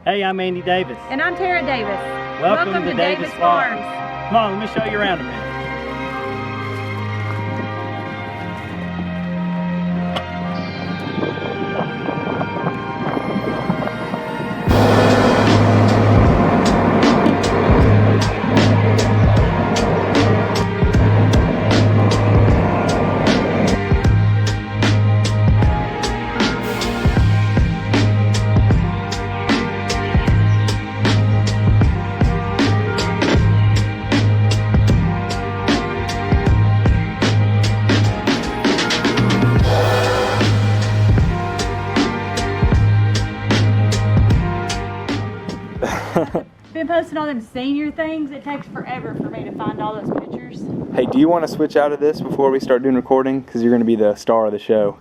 Hey, I'm Andy Davis. And I'm Terra Davis. Welcome to Davis Farms. Come on, let me show you around a minute. Been posting all them senior things. It takes forever for me to find all those pictures. Hey, do you want to switch out of this before we start doing recording? Because you're going to be the star of the show.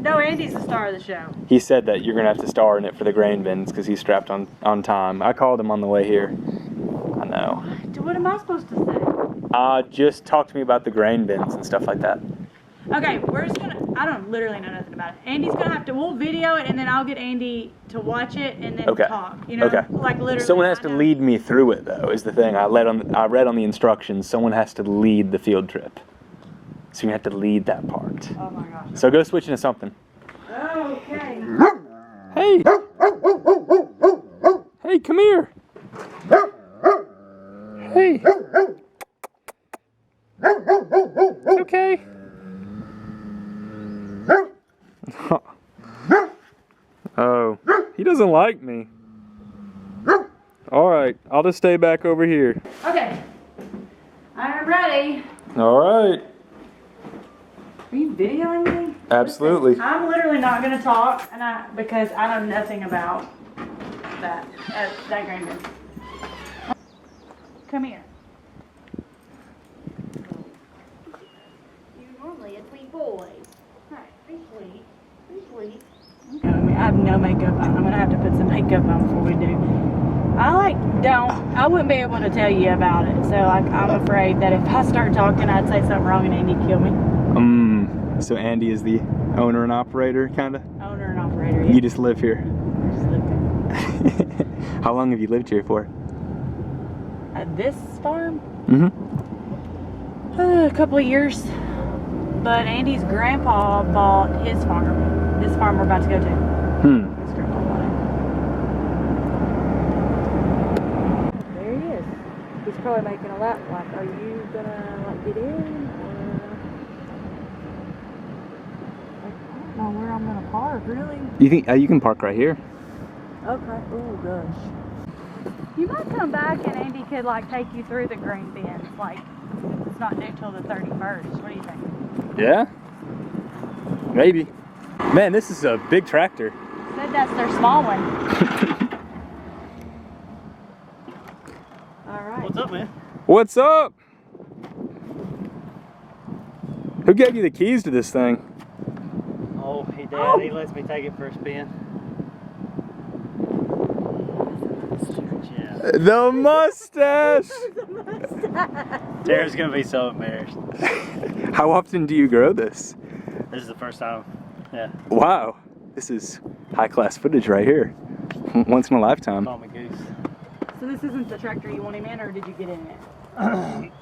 No, Andy's the star of the show. He said that you're going to have to star in it for the grain bins because he's strapped on time. I called him on the way here. I know. What am I supposed to say? Just talk to me about the grain bins and stuff like that. Okay, we're just gonna, I don't literally know nothing about it. Andy's gonna have to, we'll video it and then I'll get Andy to watch it and then talk. You know, like literally. Someone has to lead me through it though, is the thing. I read on the instructions, someone has to lead the field trip. So you have to lead that part. Oh my gosh. So go switch into something. Okay. Hey! Hey, come here! Hey! Okay. Oh, he doesn't like me. Alright, I'll just stay back over here. Okay. I'm ready. Alright. Are you videoing me? Absolutely. Listen, I'm literally not gonna talk because I know nothing about that grain bin. Come here. You're normally a sweet boy. Right, be sweet. Be sweet. Okay, I have no makeup on. I'm gonna have to put some makeup on before we do. I wouldn't be able to tell you about it. So I'm afraid that if I start talking, I'd say something wrong and Andy'd kill me. So Andy is the owner and operator, kinda? Owner and operator, yeah. You just live here. I just live here. How long have you lived here for? This farm? Mm-hmm. A couple of years. But Andy's grandpa bought his farm. This farm we're about to go to. His grandpa bought it. There he is. He's probably making a lap. Like, are you gonna get in? I don't know where I'm gonna park, really. You think you can park right here? Okay. Oh gosh. You might come back and Andy could like take you through the grain bins. Like, it's not due till the 31st. What do you think? Yeah. Maybe. Man, this is a big tractor. Said that's their small one. All right. What's up, man? What's up? Who gave you the keys to this thing? Oh, hey, Dad, he lets me take it for a spin. Yeah. The mustache! Tara's gonna be so embarrassed. How often do you grow this? This is the first time. Yeah. Wow, this is high-class footage right here. Once in a lifetime. Call me Goose. So this isn't the tractor you want him in, or did you get in it?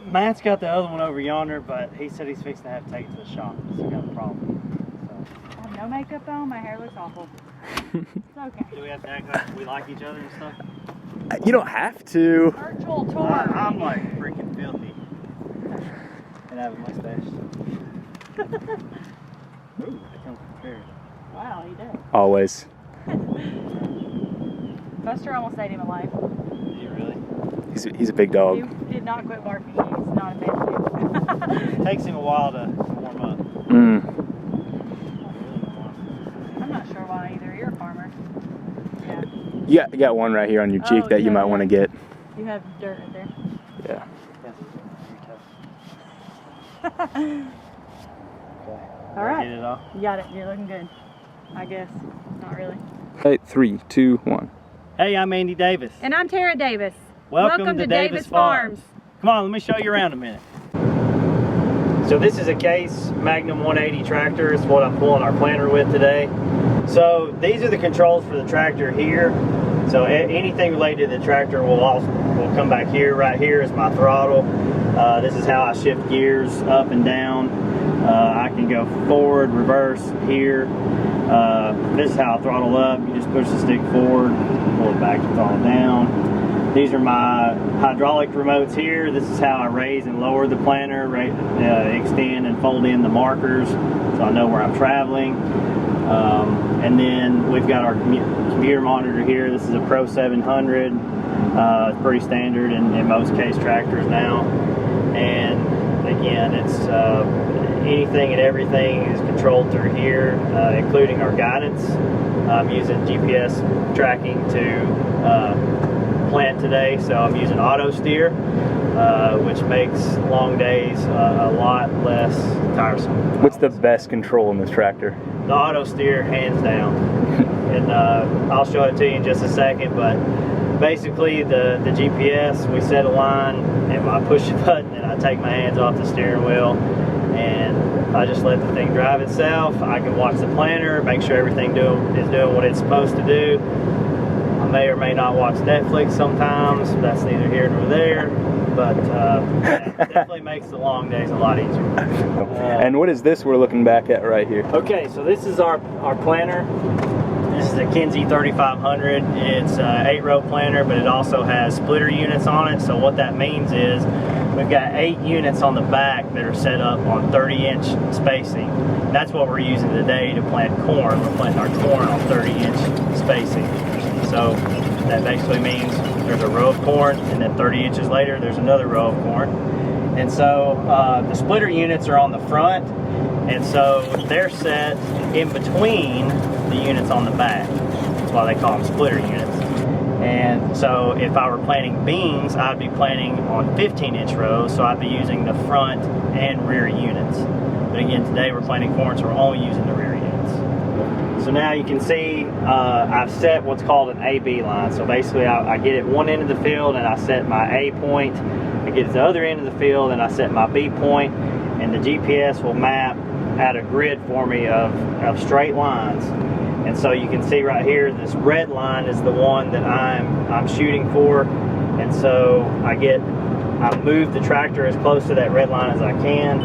Matt's got the other one over yonder, but he said he's fixing to have to take it to the shop. So he got a problem. I have no makeup on. My hair looks awful. It's okay. Do we have to act like we like each other and stuff? You don't have to. Virtual tour. I'm like freaking filthy. And I have a mustache. Ooh, that comes prepared. Wow, he did. Always. Buster almost ate him alive. Did you really? He's a big dog. He did not quit barking. He's not a fan. It takes him a while to warm up. I'm not sure why either. You're a farmer. Yeah. Yeah, you got one right here on your cheek that you might want to get. You have dirt right there. Yeah. All right. Get it off? You got it. You're looking good. I guess. Not really. Hey, 3, 2, 1. Hey, I'm Andy Davis. And I'm Terra Davis. Welcome to Davis Farms. Come on, let me show you around a minute. So this is a Case Magnum 180 tractor. It's what I'm pulling our planter with today. So these are the controls for the tractor here. So anything related to the tractor will come back here. Right here is my throttle. This is how I shift gears up and down. I can go forward, reverse here. This is how I throttle up. You just push the stick forward, pull it back to throttle down. These are my hydraulic remotes here. This is how I raise and lower the planter, extend and fold in the markers so I know where I'm traveling. And then we've got our computer monitor here. This is a Pro 700. It's pretty standard in most case tractors now. And again, it's anything and everything is controlled through here, including our guidance. I'm using GPS tracking to plant today, so I'm using auto steer, which makes long days a lot less tiresome. What's the best control in this tractor? The auto steer, hands down. And I'll show it to you in just a second, but basically the GPS, we set a line and I push a button and I take my hands off the steering wheel and I just let the thing drive itself. I can watch the planter, make sure everything is doing what it's supposed to do. I may or may not watch Netflix sometimes. That's neither here nor there, but it definitely makes the long days a lot easier. And what is this we're looking back at right here? Okay, so this is our planter. This is a Kinsey 3500. It's an 8-row planter, but it also has splitter units on it. So what that means is we've got 8 units on the back that are set up on 30-inch spacing. That's what we're using today to plant corn. We're planting our corn on 30-inch spacing. So that basically means there's a row of corn, and then 30 inches later there's another row of corn. And so the splitter units are on the front, and so they're set in between the units on the back. That's why they call them splitter units. And so if I were planting beans, I'd be planting on 15-inch rows, so I'd be using the front and rear units. But again, today we're planting corn, so we're only using the rear units. So now you can see I've set what's called an AB line. So basically I get at one end of the field and I set my A point. I get at the other end of the field and I set my B point, and the GPS will map out a grid for me of straight lines. And so you can see right here, this red line is the one that I'm shooting for. And so I move the tractor as close to that red line as I can.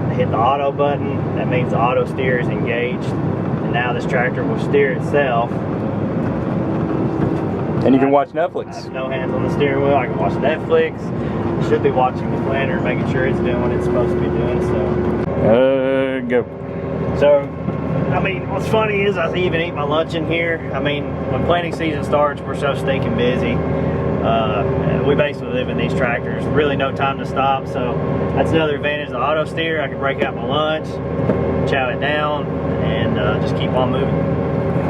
I hit the auto button. That means the auto steer is engaged. And now this tractor will steer itself. And you can watch Netflix. I have no hands on the steering wheel. I can watch Netflix. I should be watching the planter, making sure it's doing what it's supposed to be doing. So go. So, I mean, what's funny is I even eat my lunch in here. I mean, when planting season starts, we're so stinking busy. We basically live in these tractors. Really no time to stop. So that's another advantage of the auto steer. I can break out my lunch, chow it down, and just keep on moving.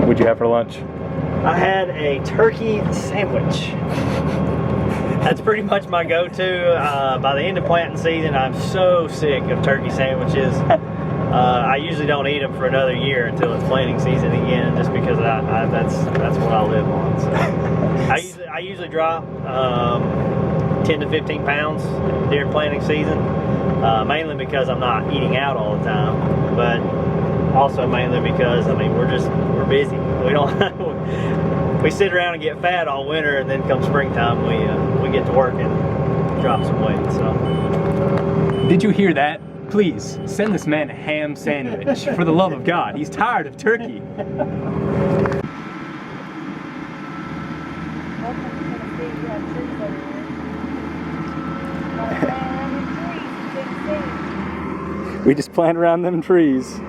What'd you have for lunch? I had a turkey sandwich. That's pretty much my go-to. By the end of planting season, I'm so sick of turkey sandwiches. I usually don't eat them for another year until it's planting season again, just because that's what I live on. So I usually drop 10 to 15 pounds during planting season, mainly because I'm not eating out all the time, but also mainly because we're busy. We sit around and get fat all winter, and then come springtime we get to work and drop some weight. So, did you hear that? Please send this man a ham sandwich, for the love of God. He's tired of turkey. We just plant around them trees.